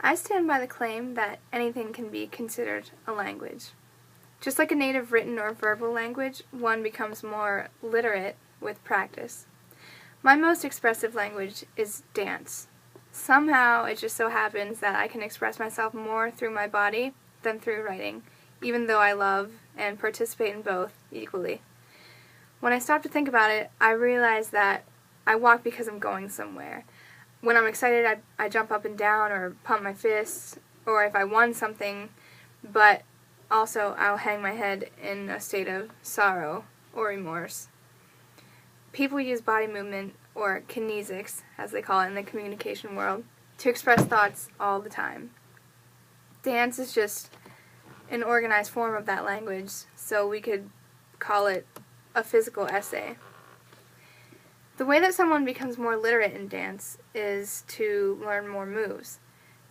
I stand by the claim that anything can be considered a language. Just like a native written or verbal language, one becomes more literate with practice. My most expressive language is dance. Somehow it just so happens that I can express myself more through my body than through writing, even though I love and participate in both equally. When I stop to think about it, I realize that I walk because I'm going somewhere. When I'm excited, I jump up and down or pump my fists, or if I won something, but also I'll hang my head in a state of sorrow or remorse. People use body movement, or kinesics, as they call it in the communication world, to express thoughts all the time. Dance is just an organized form of that language, so we could call it a physical essay. The way that someone becomes more literate in dance is to learn more moves,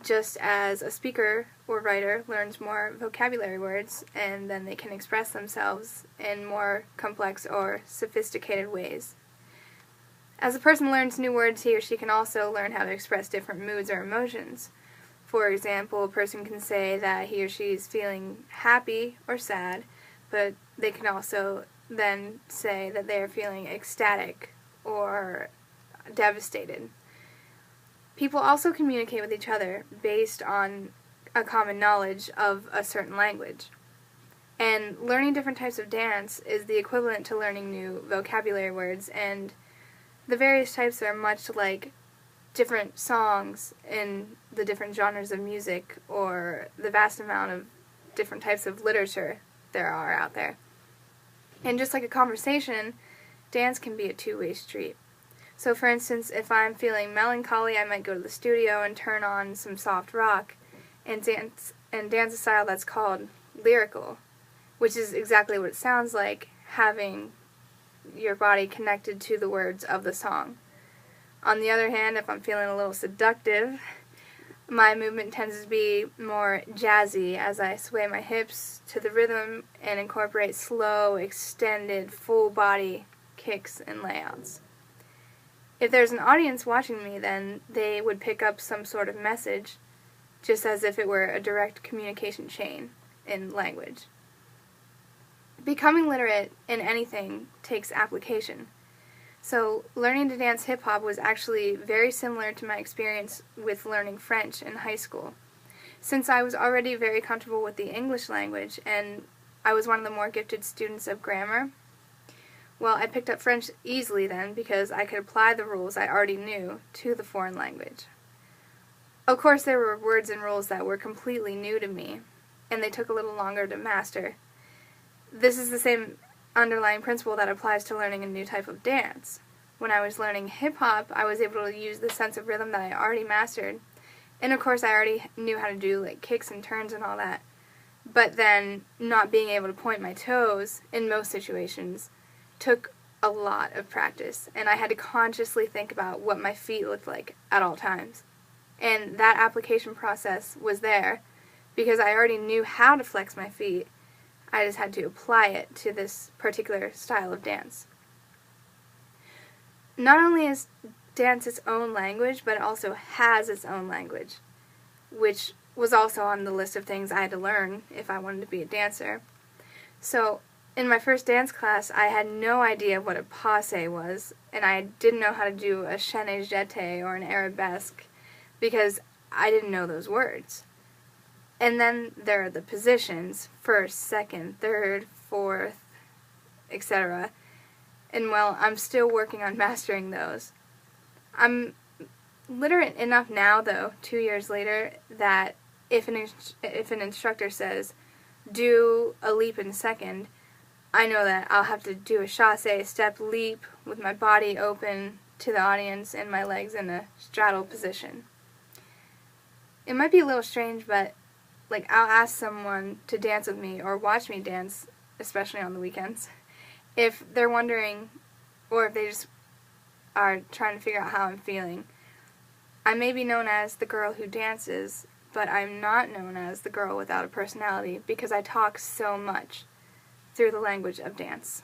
just as a speaker or writer learns more vocabulary words, and then they can express themselves in more complex or sophisticated ways. As a person learns new words, he or she can also learn how to express different moods or emotions. For example, a person can say that he or she is feeling happy or sad, but they can also then say that they are feeling ecstatic or devastated. People also communicate with each other based on a common knowledge of a certain language. And learning different types of dance is the equivalent to learning new vocabulary words, and the various types are much like different songs in the different genres of music or the vast amount of different types of literature there are out there. And just like a conversation, dance can be a two-way street. So for instance, if I'm feeling melancholy, I might go to the studio and turn on some soft rock and dance a style that's called lyrical, which is exactly what it sounds like, having your body connected to the words of the song. On the other hand, if I'm feeling a little seductive, my movement tends to be more jazzy as I sway my hips to the rhythm and incorporate slow, extended, full body kicks and layouts. If there's an audience watching me, then they would pick up some sort of message, just as if it were a direct communication chain in language. Becoming literate in anything takes application. So learning to dance hip-hop was actually very similar to my experience with learning French in high school. Since I was already very comfortable with the English language and I was one of the more gifted students of grammar, well, I picked up French easily then because I could apply the rules I already knew to the foreign language. Of course, there were words and rules that were completely new to me, and they took a little longer to master. This is the same underlying principle that applies to learning a new type of dance. When I was learning hip-hop, I was able to use the sense of rhythm that I already mastered, and of course I already knew how to do like kicks and turns and all that. But then, not being able to point my toes in most situations took a lot of practice, and I had to consciously think about what my feet looked like at all times. And that application process was there because I already knew how to flex my feet. I just had to apply it to this particular style of dance. Not only is dance its own language, but it also has its own language, which was also on the list of things I had to learn if I wanted to be a dancer. So, in my first dance class, I had no idea what a passe was, and I didn't know how to do a chaîné jeté or an arabesque because I didn't know those words. And then there are the positions, first, second, third, fourth, etc. And well, I'm still working on mastering those. I'm literate enough now, though, 2 years later, that if an instructor says, do a leap in second, I know that I'll have to do a chassé step leap with my body open to the audience and my legs in a straddle position. It might be a little strange, but I'll ask someone to dance with me or watch me dance, especially on the weekends, if they're wondering or if they just are trying to figure out how I'm feeling. I may be known as the girl who dances, but I'm not known as the girl without a personality because I talk so much through the language of dance.